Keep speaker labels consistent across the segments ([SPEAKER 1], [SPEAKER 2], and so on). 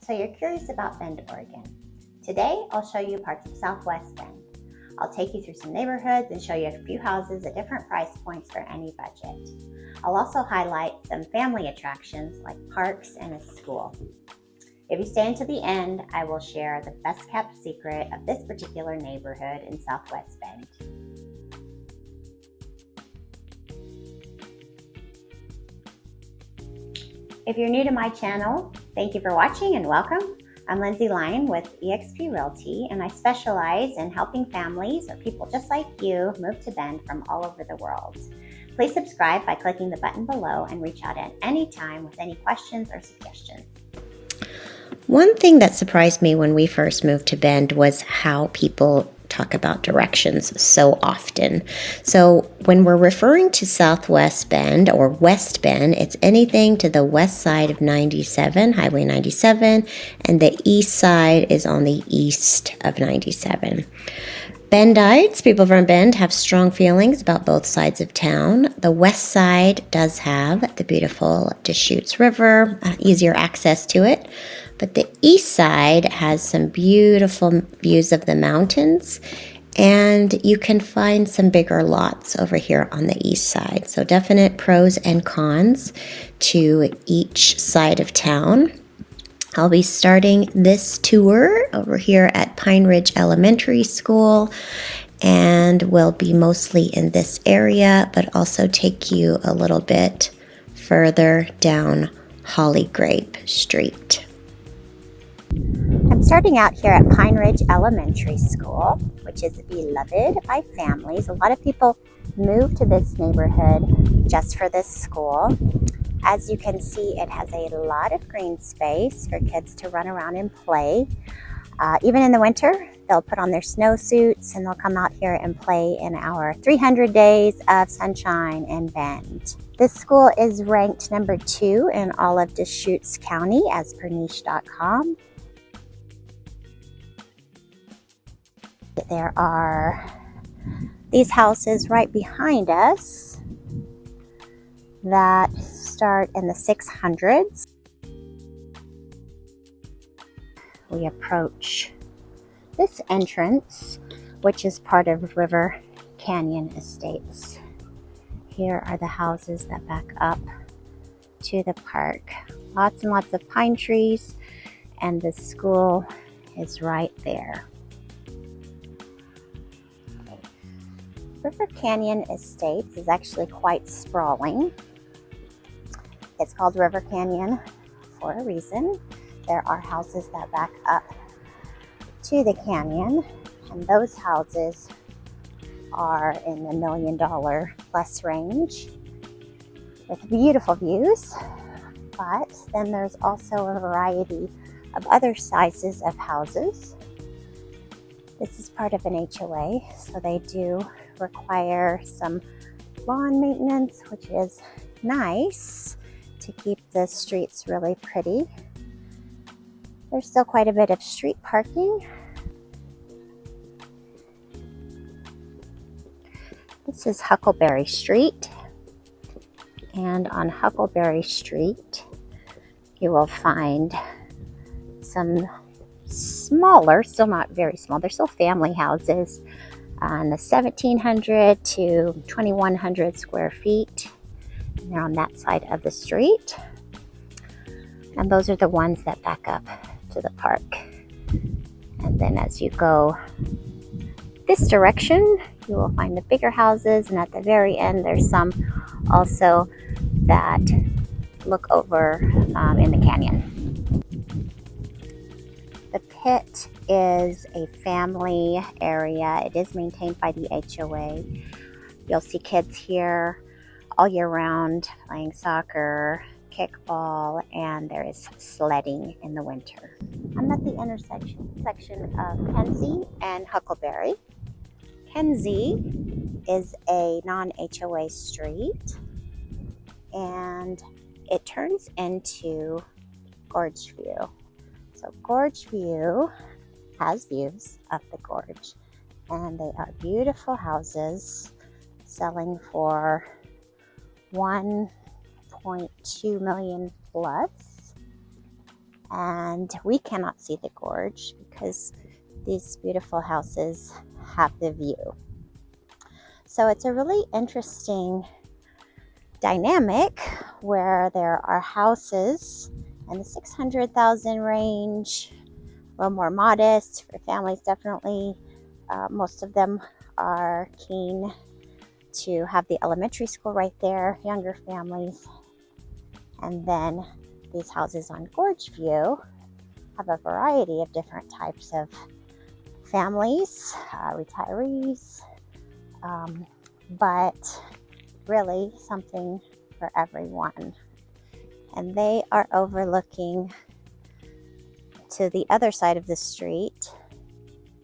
[SPEAKER 1] So you're curious about Bend, Oregon. Today, I'll show you parts of Southwest Bend. I'll take you through some neighborhoods and show you a few houses at different price points for any budget. I'll also highlight some family attractions like parks and a school. If you stay until the end, I will share the best kept secret of this particular neighborhood in Southwest Bend. If you're new to my channel, thank you for watching and welcome. I'm Lindsay Lyon with eXp Realty, and I specialize in helping families or people just like you move to Bend from all over the world. Please subscribe by clicking the button below and reach out at any time with any questions or suggestions.
[SPEAKER 2] One thing that surprised me when we first moved to Bend was how people talk about directions so often. So when we're referring to Southwest Bend or West Bend, it's anything to the west side of 97, Highway 97, and the east side is on the east of 97. Bendites, people from Bend, have strong feelings about both sides of town. The west side does have the beautiful Deschutes River, easier access to it. But the east side has some beautiful views of the mountains, and you can find some bigger lots over here on the east side. So definite pros and cons to each side of town. I'll be starting this tour over here at Pine Ridge Elementary School, and we'll be mostly in this area, but also take you a little bit further down Hollygrape Street.
[SPEAKER 1] I'm starting out here at Pine Ridge Elementary School, which is beloved by families. A lot of people move to this neighborhood just for this school. As you can see, it has a lot of green space for kids to run around and play. Even in the winter, they'll put on their snowsuits and they'll come out here and play in our 300 days of sunshine in Bend. This school is ranked number 2 in all of Deschutes County as per niche.com. There are these houses right behind us that start in the 600s. We approach this entrance, which is part of River Canyon Estates. Here are the houses that back up to the park. Lots and lots of pine trees, and the school is right there. River Canyon Estates is actually quite sprawling. It's called River Canyon for a reason. There are houses that back up to the canyon, and those houses are in the $1 million plus range with beautiful views. But then there's also a variety of other sizes of houses. This is part of an HOA, so they do require some lawn maintenance, which is nice to keep the streets really pretty. There's still quite a bit of street parking. This is Huckleberry Street, and on Huckleberry Street you will find some smaller, still not very small, they're still family houses on the 1,700 to 2,100 square feet. And they're on that side of the street. And those are the ones that back up to the park. And then as you go this direction, you will find the bigger houses. And at the very end, there's some also that look over in the canyon. The pit is a family area. It is maintained by the HOA. You'll see kids here all year round playing soccer, kickball, and there is sledding in the winter. I'm at the intersection of Kenzie and Huckleberry. Kenzie is a non-HOA street, and it turns into Gorge View. So Gorge View has views of the gorge, and they are beautiful houses selling for $1.2 million plus. and we cannot see the gorge because these beautiful houses have the view. So it's a really interesting dynamic where there are houses in the 600,000 range, a little more modest for families, definitely. Most of them are keen to have the elementary school right there, younger families. And then these houses on Gorge View have a variety of different types of families, retirees, but really something for everyone. And they are overlooking to the other side of the street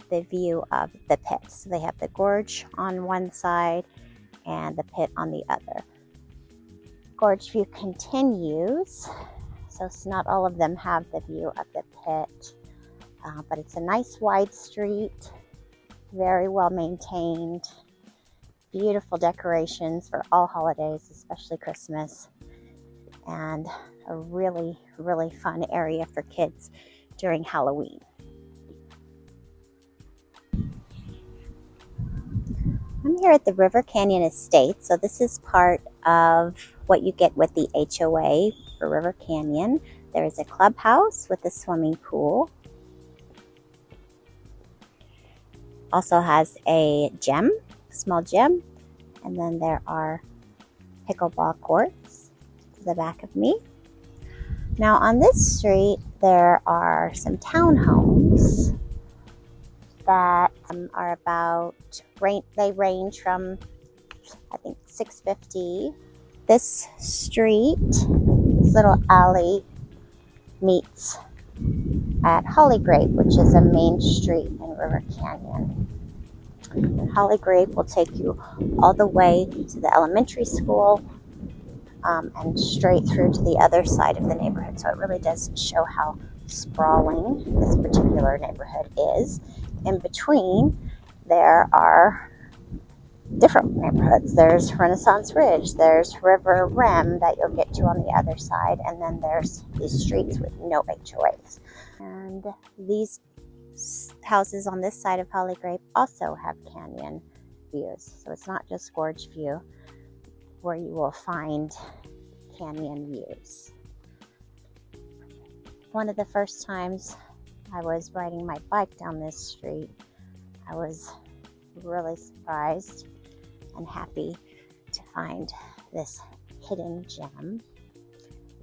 [SPEAKER 1] the view of the pit. So they have the gorge on one side and the pit on the other. Gorge View continues, so not all of them have the view of the pit, but it's a nice wide street, very well maintained, beautiful decorations for all holidays, especially Christmas, and a really, really fun area for kids during Halloween. I'm here at the River Canyon Estate, so this is part of what you get with the HOA for River Canyon. There is a clubhouse with a swimming pool. Also has a gym, small gym, and then there are pickleball courts to the back of me. Now on this street, there are some townhomes that are about, they range from, I think, $650. This street, this little alley, meets at Hollygrape, which is a main street in River Canyon. And Hollygrape will take you all the way to the elementary school and straight through to the other side of the neighborhood. So it really does show how sprawling this particular neighborhood is. In between, there are different neighborhoods. There's Renaissance Ridge, there's River Rim that you'll get to on the other side, and then there's these streets with no HOAs. And these houses on this side of Hollygrape also have canyon views. So it's not just Gorge View where you will find canyon views. One of the first times I was riding my bike down this street, I was really surprised and happy to find this hidden gem.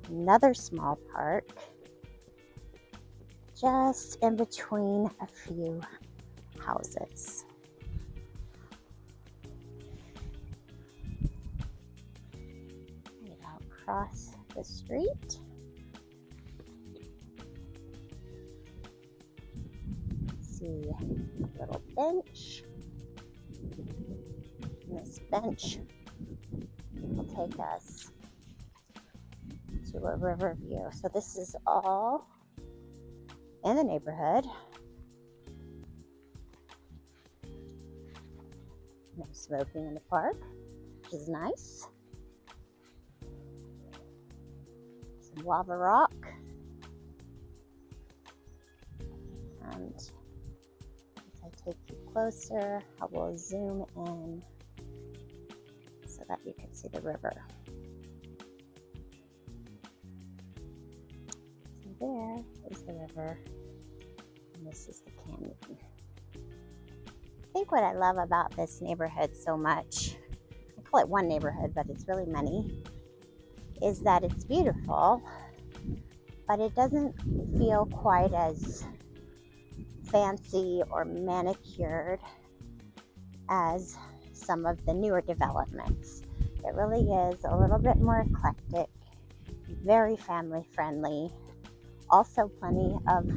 [SPEAKER 1] Another small park just in between a few houses. And I'll cross the street. See a little bench. And this bench will take us to a river view. So this is all in the neighborhood. No smoking in the park, which is nice. Some lava rock. And as I take you closer, I will zoom in so that you can see the river. So there is the river, and this is the canyon. I think what I love about this neighborhood so much, I call it one neighborhood, but it's really many, is that it's beautiful, but it doesn't feel quite as fancy or manicured as some of the newer developments. It really is a little bit more eclectic, very family friendly, also plenty of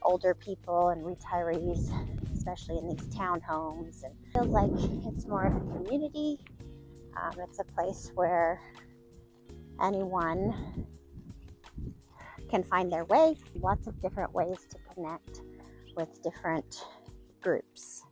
[SPEAKER 1] older people and retirees, especially in these townhomes. And it feels like it's more of a community. It's a place where anyone can find their way, lots of different ways to connect with different groups.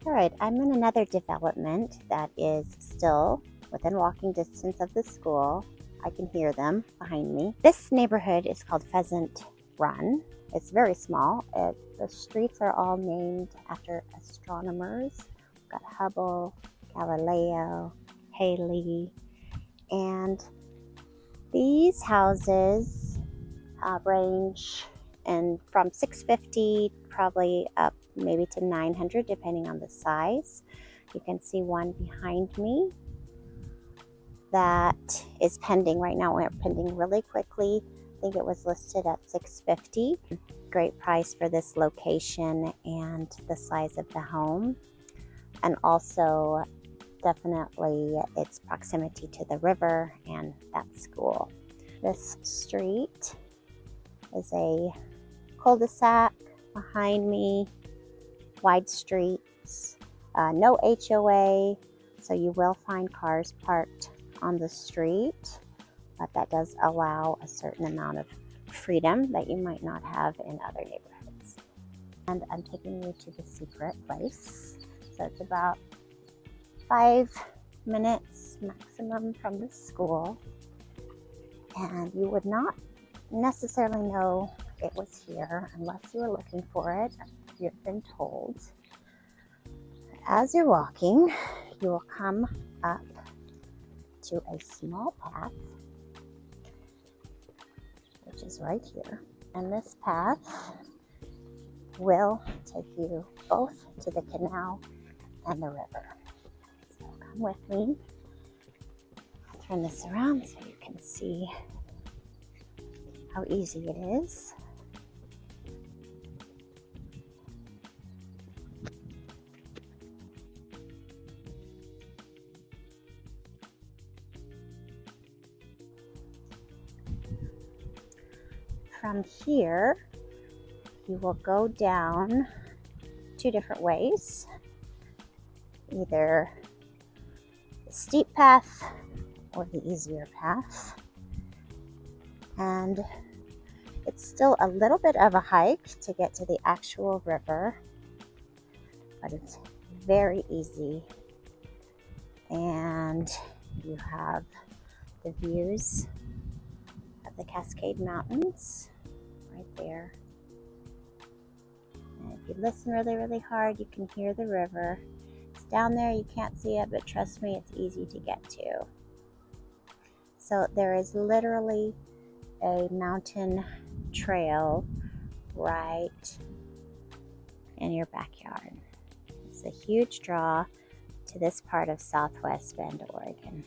[SPEAKER 1] All right, I'm in another development that is still within walking distance of the school. I can hear them behind me. This neighborhood is called Pheasant Run. It's very small. The streets are all named after astronomers. We've got Hubble, Galileo, Haley, and these houses range from 650 probably up maybe to 900 depending on the size. You can see one behind me that is pending right now. We're pending really quickly. I think it was listed at 650. Great price for this location and the size of the home, and also definitely its proximity to the river and that school. This street is a cul-de-sac behind me, wide streets, no HOA, so you will find cars parked on the street, but that does allow a certain amount of freedom that you might not have in other neighborhoods. And I'm taking you to the secret place. So it's about 5 minutes maximum from the school, and you would not necessarily know it was here unless you were looking for it. You've been told. As you're walking, you will come up to a small path, which is right here. And this path will take you both to the canal and the river. So come with me. I'll turn this around so you can see how easy it is. From here, you will go down 2 different ways, either the steep path or the easier path. And it's still a little bit of a hike to get to the actual river, but it's very easy. And you have the views of the Cascade Mountains right there. And if you listen really, really hard, you can hear the river. It's down there, you can't see it, but trust me, it's easy to get to. So there is literally a mountain trail right in your backyard. It's a huge draw to this part of Southwest Bend, Oregon.